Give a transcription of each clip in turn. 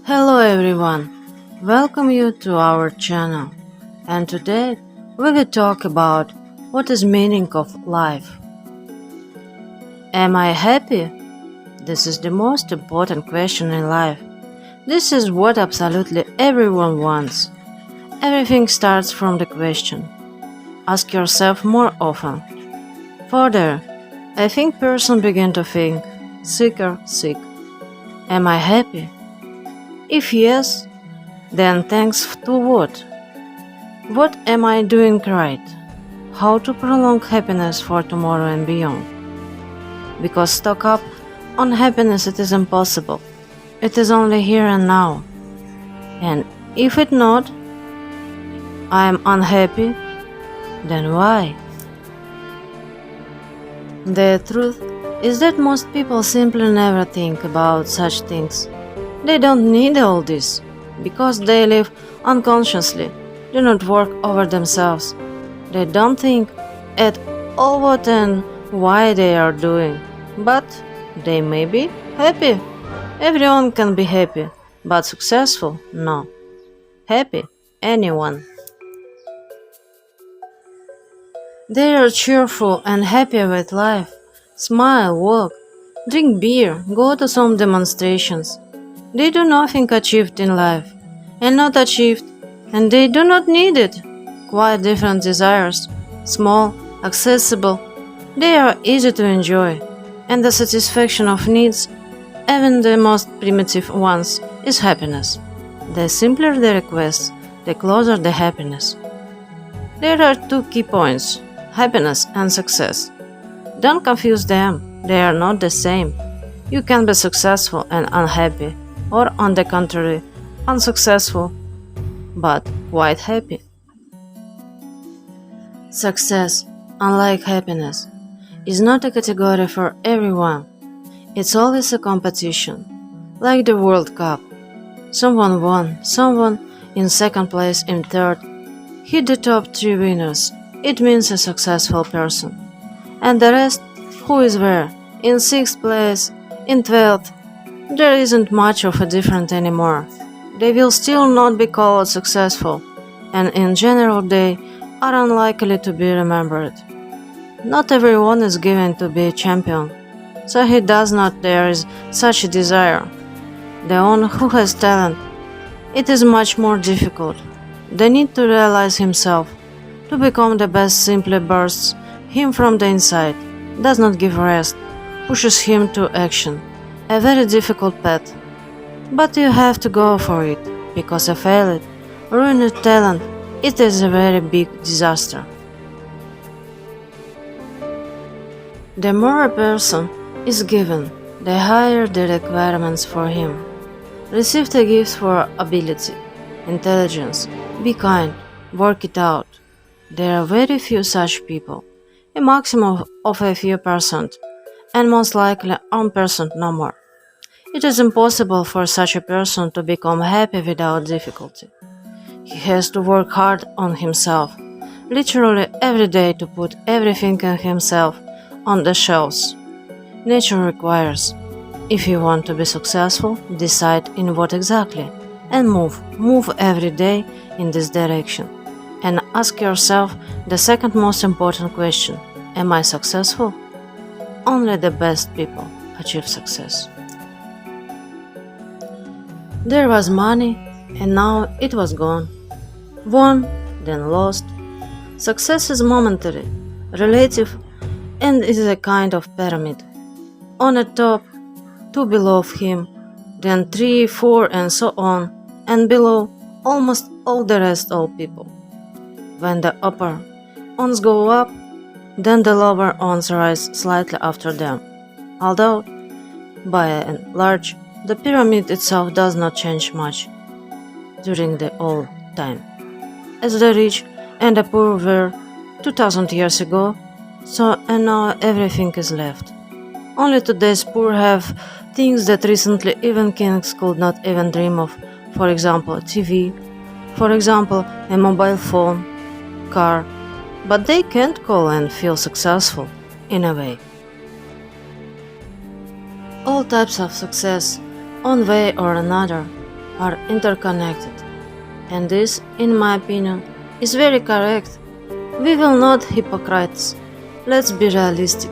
Hello everyone, welcome you to our channel, and today we will talk about what is meaning of life. Am I happy? This is the most important question in life. This is what absolutely everyone wants. Everything starts from the question. Ask yourself more often. Further, I think person begin to think, sicker, sick. Am I happy? If yes, then thanks to what? What am I doing right? How to prolong happiness for tomorrow and beyond? Because stock up on happiness it is impossible. It is only here and now. And if it not, I am unhappy, then why? The truth is that most people simply never think about such things. They don't need all this, because they live unconsciously, do not work over themselves. They don't think at all what and why they are doing, but they may be happy. Everyone can be happy, but successful? No. Happy? Anyone. They are cheerful and happy with life. Smile, walk, drink beer, go to some demonstrations. They do nothing achieved in life, and not achieved, and they do not need it. Quite different desires, small, accessible. They are easy to enjoy, and the satisfaction of needs, even the most primitive ones, is happiness. The simpler the request, the closer the happiness. There are two key points, happiness and success. Don't confuse them, they are not the same. You can be successful and unhappy, or on the contrary, unsuccessful, but quite happy. Success, unlike happiness, is not a category for everyone. It's always a competition, like the World Cup. Someone won, someone in second place, in third, hit the top three winners. It means a successful person. And the rest, who is where? In sixth place, in 12th, there isn't much of a difference anymore. They will still not be called successful, and in general they are unlikely to be remembered. Not everyone is given to be a champion, so he does not there is such a desire. The one who has talent, it is much more difficult. The need to realize himself, to become the best simply bursts him from the inside, does not give rest, pushes him to action. A very difficult path. But you have to go for it, because a failed, ruined talent, it is a very big disaster. The more a person is given, the higher the requirements for him. Receive the gifts for ability, intelligence, be kind, work it out. There are very few such people, a maximum of a few percent, and most likely 1% no more. It is impossible for such a person to become happy without difficulty. He has to work hard on himself, literally every day, to put everything in himself on the shelves. Nature requires. If you want to be successful, decide in what exactly, and move every day in this direction. And ask yourself the second most important question, am I successful? Only the best people achieve success. There was money, and now it was gone. Won, then lost. Success is momentary, relative, and is a kind of pyramid. On the top, two below him, then 3, 4, and so on, and below almost all the rest of people. When the upper ones go up, then the lower ones rise slightly after them. Although, by and large, the pyramid itself does not change much during the whole time. As the rich and the poor were 2000 years ago, so and now everything is left. Only today's poor have things that recently even kings could not even dream of, for example, TV, for example, a mobile phone, car, but they can't call and feel successful, in a way. All types of success, one way or another, are interconnected. And this, in my opinion, is very correct. We will not hypocrites. Let's be realistic.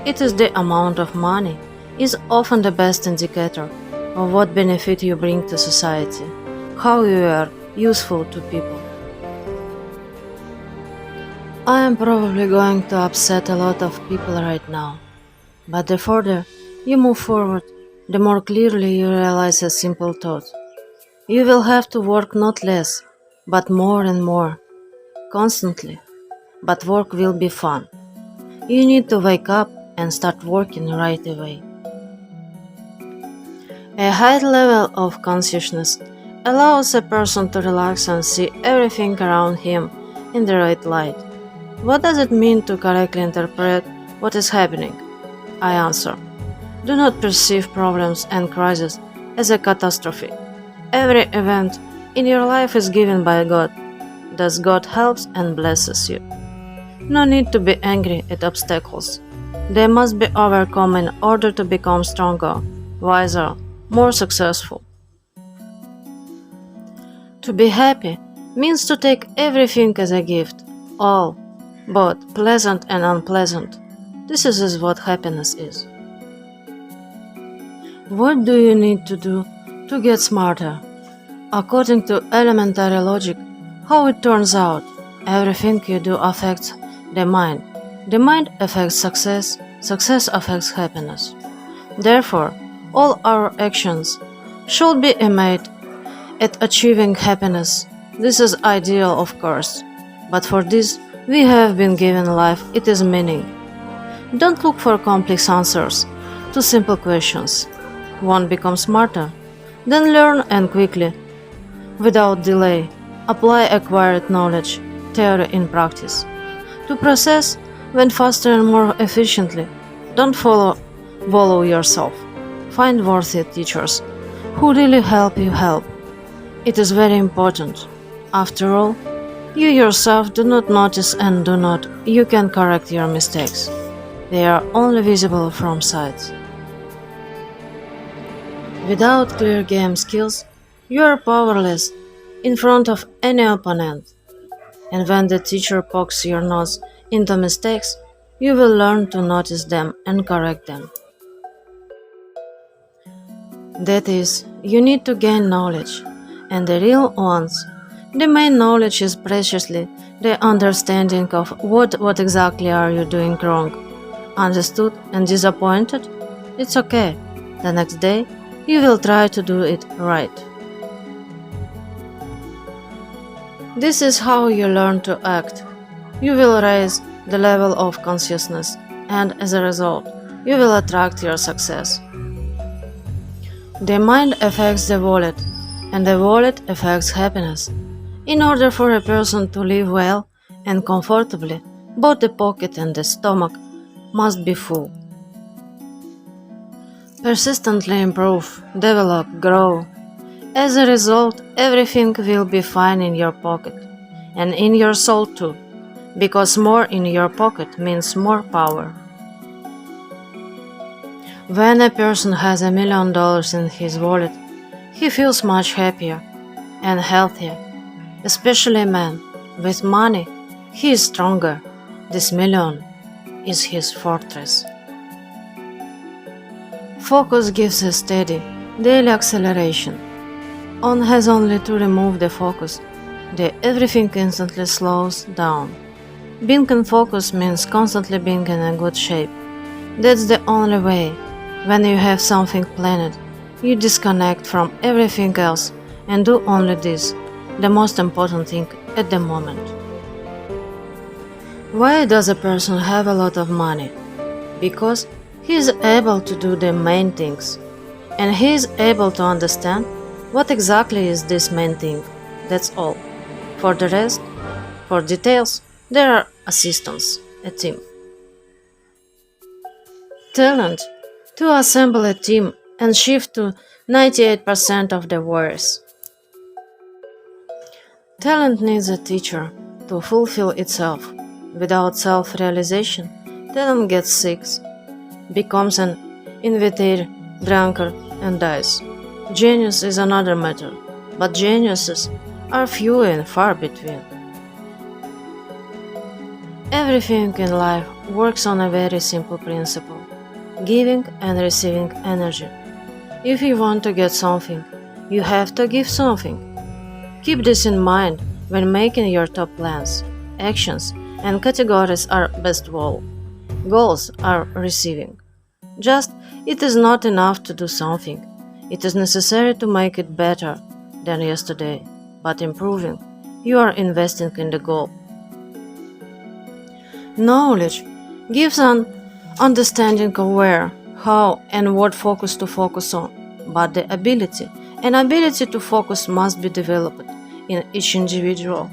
It is the amount of money is often the best indicator of what benefit you bring to society, how you are useful to people. I am probably going to upset a lot of people right now, but the further you move forward, the more clearly you realize a simple thought. You will have to work not less, but more and more, constantly. But work will be fun. You need to wake up and start working right away. A high level of consciousness allows a person to relax and see everything around him in the right light. What does it mean to correctly interpret what is happening? I answer. Do not perceive problems and crises as a catastrophe. Every event in your life is given by God. Thus God helps and blesses you. No need to be angry at obstacles. They must be overcome in order to become stronger, wiser, more successful. To be happy means to take everything as a gift, all, both pleasant and unpleasant. This is what happiness is. What do you need to do to get smarter? According to elementary logic, how it turns out, everything you do affects the mind. The mind affects success, success affects happiness. Therefore, all our actions should be aimed at achieving happiness. This is ideal, of course, but for this we have been given life, it is meaning. Don't look for complex answers to simple questions. One becomes smarter, then learn and quickly, without delay, apply acquired knowledge, theory in practice. To process when faster and more efficiently. Don't wallow yourself. Find worthy teachers who really help you help. It is very important. After all, you yourself do not notice and you can correct your mistakes. They are only visible from sides. Without clear game skills, you are powerless in front of any opponent. And when the teacher pokes your nose into mistakes, you will learn to notice them and correct them. That is, you need to gain knowledge, and the real ones. The main knowledge is preciously the understanding of what exactly are you doing wrong. Understood and disappointed? It's okay. The next day, you will try to do it right. This is how you learn to act. You will raise the level of consciousness, and as a result, you will attract your success. The mind affects the wallet, and the wallet affects happiness. In order for a person to live well and comfortably, both the pocket and the stomach must be full. Persistently improve, develop, grow. As a result, everything will be fine in your pocket, and in your soul too, because more in your pocket means more power. When a person has $1 million in his wallet, he feels much happier and healthier, especially a man. With money, he is stronger. This million is his fortress. Focus gives a steady, daily acceleration. One has only to remove the focus. Everything instantly slows down. Being in focus means constantly being in a good shape. That's the only way. When you have something planned, you disconnect from everything else and do only this, the most important thing at the moment. Why does a person have a lot of money? Because he is able to do the main things, and he is able to understand what exactly is this main thing. That's all. For the rest, for details, there are assistants, a team. Talent. To assemble a team and shift to 98% of the worries. Talent needs a teacher to fulfill itself. Without self-realization, talent gets sick, becomes an inveter, drunkard, and dies. Genius is another matter, but geniuses are few and far between. Everything in life works on a very simple principle: giving and receiving energy. If you want to get something, you have to give something. Keep this in mind when making your top plans. Actions and categories are best of all. Goals are receiving. Just it is not enough to do something. It is necessary to make it better than yesterday, but improving. You are investing in the goal. Knowledge gives an understanding of where, how, and what focus to focus on, but the ability to focus must be developed in each individual.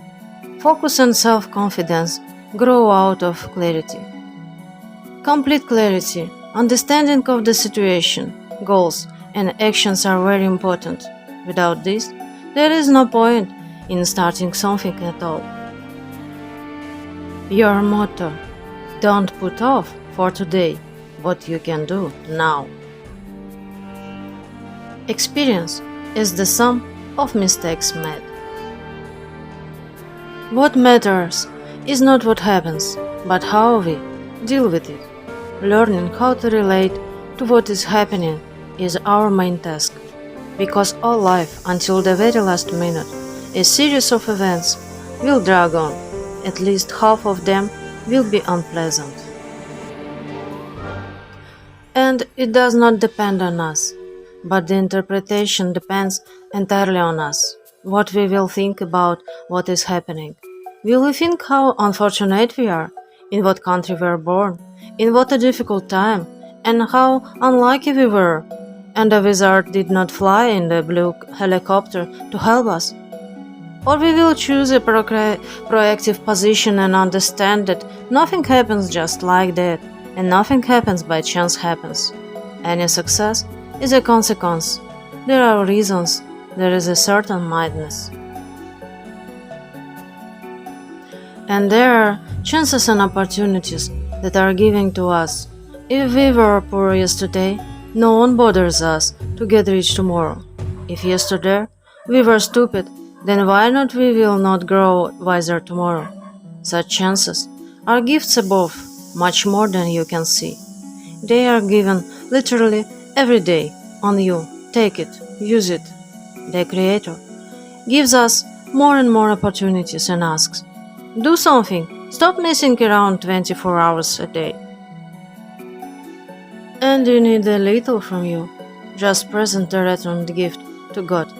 Focus and self-confidence grow out of clarity. Complete clarity, understanding of the situation, goals, and actions are very important. Without this, there is no point in starting something at all. Your motto: don't put off for today what you can do now. Experience is the sum of mistakes made. What matters is not what happens, but how we deal with it. Learning how to relate to what is happening is our main task, because all life, until the very last minute, a series of events will drag on. At least half of them will be unpleasant. And it does not depend on us, but the interpretation depends entirely on us. What we will think about what is happening. Will we think how unfortunate we are, in what country we were born, in what a difficult time, and how unlucky we were, and the wizard did not fly in the blue helicopter to help us? Or we will choose a proactive position and understand that nothing happens just like that, and nothing happens by chance happens. Any success is a consequence. There are reasons, there is a certain mindedness. And there are chances and opportunities that are given to us. If we were poor yesterday, no one bothers us to get rich tomorrow. If yesterday we were stupid, then why not we will not grow wiser tomorrow? Such chances are gifts above, much more than you can see. They are given literally every day on you. Take it, use it. The Creator gives us more and more opportunities and asks, do something, stop messing around 24 hours a day. And you need a little from you. Just present the returned gift to God.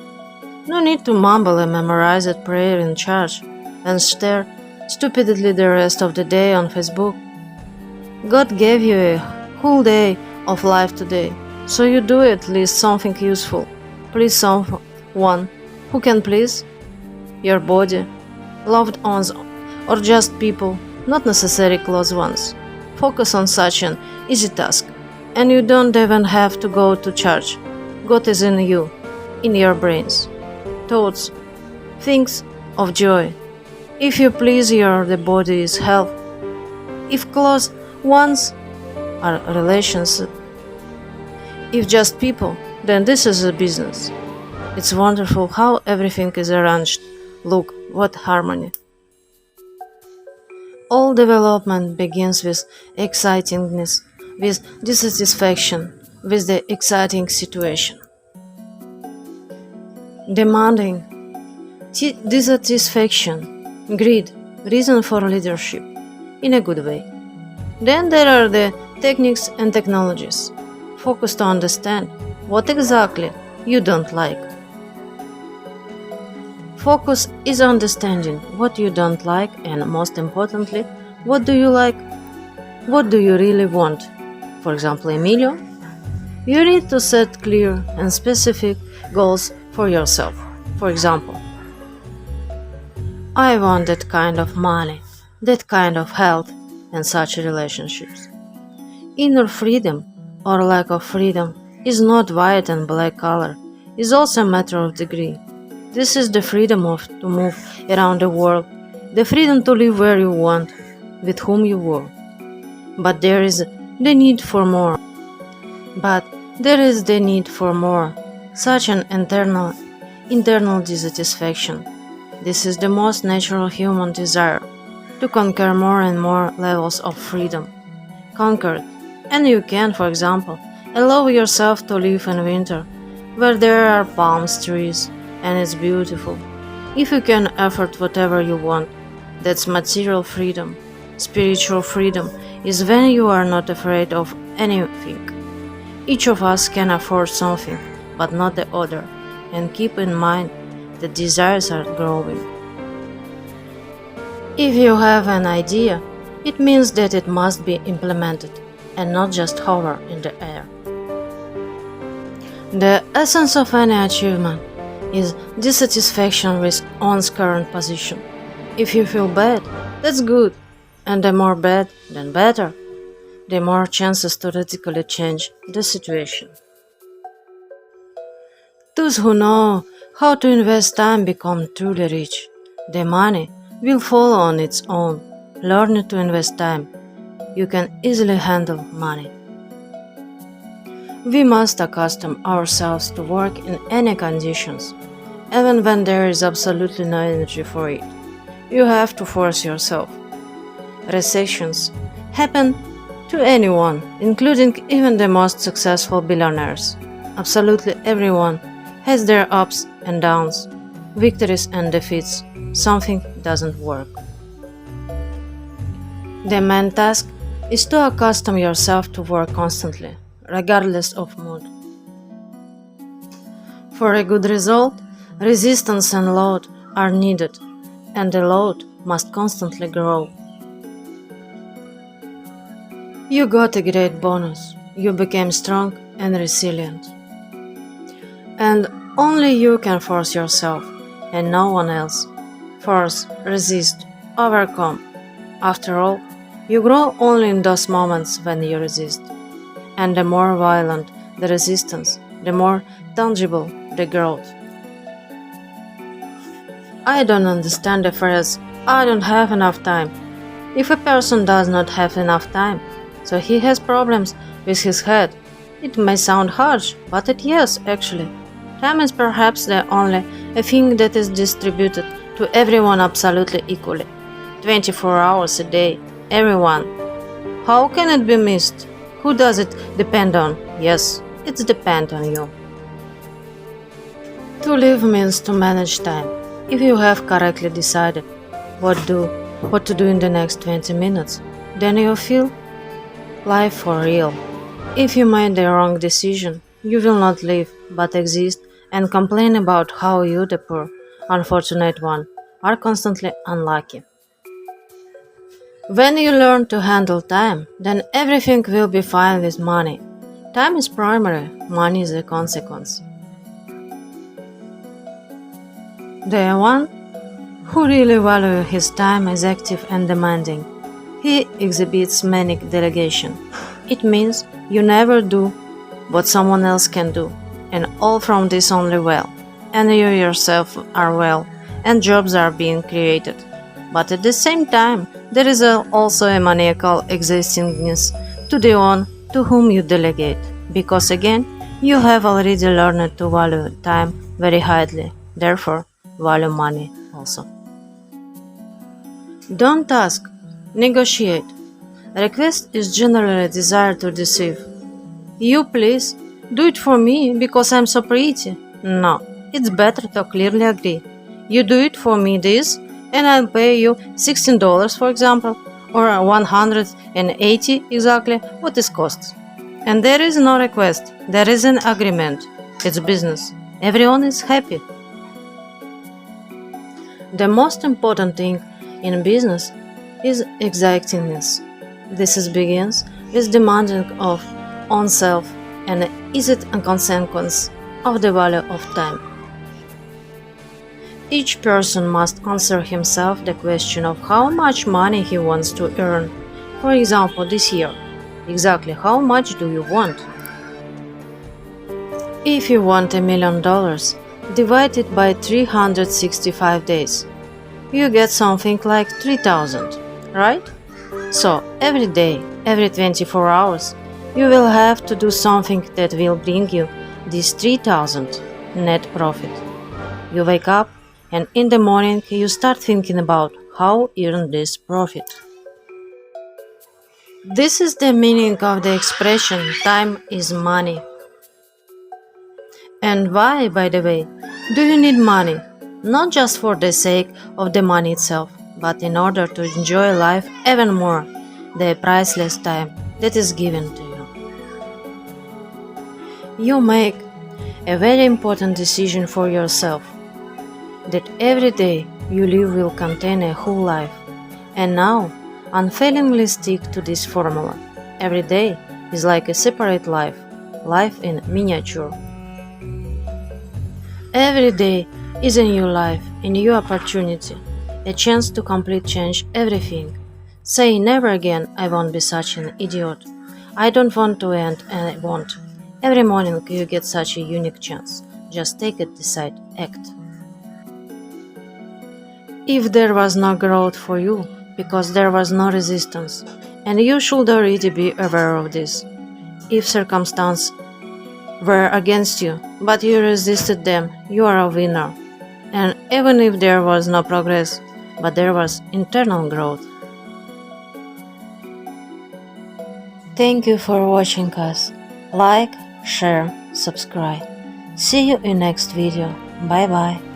No need to mumble a memorized prayer in church and stare stupidly the rest of the day on Facebook. God gave you a whole day of life today, so you do at least something useful. Please someone who can please your body, loved ones, or just people, not necessarily close ones. Focus on such an easy task, and you don't even have to go to church. God is in you, in your brains. Thoughts, things of joy. If you please the body is health. If close ones are relations. If just people, then this is a business. It's wonderful how everything is arranged. Look, what harmony. All development begins with excitingness, with dissatisfaction, with the exciting situation. Demanding, dissatisfaction, greed, reason for leadership, in a good way. Then there are the techniques and technologies. Focus to understand what exactly you don't like. Focus is understanding what you don't like and, most importantly, what do you like? What do you really want? For example, Emilio, you need to set clear and specific goals for yourself. For example, I want that kind of money, that kind of health, and such relationships. Inner freedom or lack of freedom is not white and black color, is also a matter of degree. This is the freedom to move around the world, the freedom to live where you want, with whom you want. But there is the need for more. such an internal dissatisfaction. This is the most natural human desire, to conquer more and more levels of freedom. Conquered, and you can, for example, allow yourself to live in winter, where there are palm trees and it's beautiful. If you can afford whatever you want, that's material freedom. Spiritual freedom is when you are not afraid of anything. Each of us can afford something, but not the other, and keep in mind that desires are growing. If you have an idea, it means that it must be implemented and not just hover in the air. The essence of any achievement is dissatisfaction with one's current position. If you feel bad, that's good, and the more bad, then better. The more chances to radically change the situation. Those who know how to invest time become truly rich. The money will follow on its own. Learn to invest time. You can easily handle money. We must accustom ourselves to work in any conditions, even when there is absolutely no energy for it. You have to force yourself. Recessions happen to anyone, including even the most successful billionaires. Absolutely everyone has their ups and downs, victories and defeats. Something doesn't work. The main task is to accustom yourself to work constantly, regardless of mood. For a good result, resistance and load are needed, and the load must constantly grow. You got a great bonus. You became strong and resilient. And only you can force yourself, and no one else. Force, resist, overcome. After all, you grow only in those moments when you resist. And the more violent the resistance, the more tangible the growth. I don't understand the phrase, I don't have enough time. If a person does not have enough time, so he has problems with his head. It may sound harsh, but it is actually. Time is perhaps the only thing that is distributed to everyone absolutely equally. 24 hours a day, everyone. How can it be missed? Who does it depend on? Yes, it's depend on you. To live means to manage time. If you have correctly decided what to do in the next 20 minutes, then you feel life for real. If you made the wrong decision, you will not live, but exist and complain about how you, the poor, unfortunate one, are constantly unlucky. When you learn to handle time, then everything will be fine with money. Time is primary, money is a consequence. The one who really values his time is active and demanding. He exhibits manic delegation. It means you never do what someone else can do, and all from this only well, and you yourself are well, and jobs are being created. But at the same time, there is also a maniacal existingness to the one to whom you delegate, because again, you have already learned to value time very highly, therefore, value money also. Don't ask. Negotiate. Request is generally a desire to deceive. You please, do it for me because I'm so pretty. No, it's better to clearly agree. You do it for me this, and I'll pay you $16 for example, or 180 exactly what it costs. And there is no request, there is an agreement. It's business. Everyone is happy. The most important thing in business is exactingness. Begins with demanding of oneself and is it a consequence of the value of time. Each person must answer himself the question of how much money he wants to earn. For example, this year, exactly how much do you want? If you want $1 million, divide it by 365 days. You get something like 3,000, right? So, every day, every 24 hours, you will have to do something that will bring you this 3,000 net profit. You wake up and in the morning you start thinking about how you earn this profit. This is the meaning of the expression time is money. And why, by the way, do you need money? Not just for the sake of the money itself, but in order to enjoy life even more, the priceless time that is given to you. You make a very important decision for yourself, that every day you live will contain a whole life. And now, unfailingly stick to this formula. Every day is like a separate life, life in miniature. Every day is a new life, a new opportunity, a chance to completely change everything. Say never again, I won't be such an idiot. I don't want to end and I won't. Every morning you get such a unique chance. Just take it, decide, act. If there was no growth for you, because there was no resistance, and you should already be aware of this. If circumstances were against you, but you resisted them, you are a winner. And even if there was no progress, but there was internal growth. Thank you for watching us. Like, share, subscribe. See you in next video. Bye bye.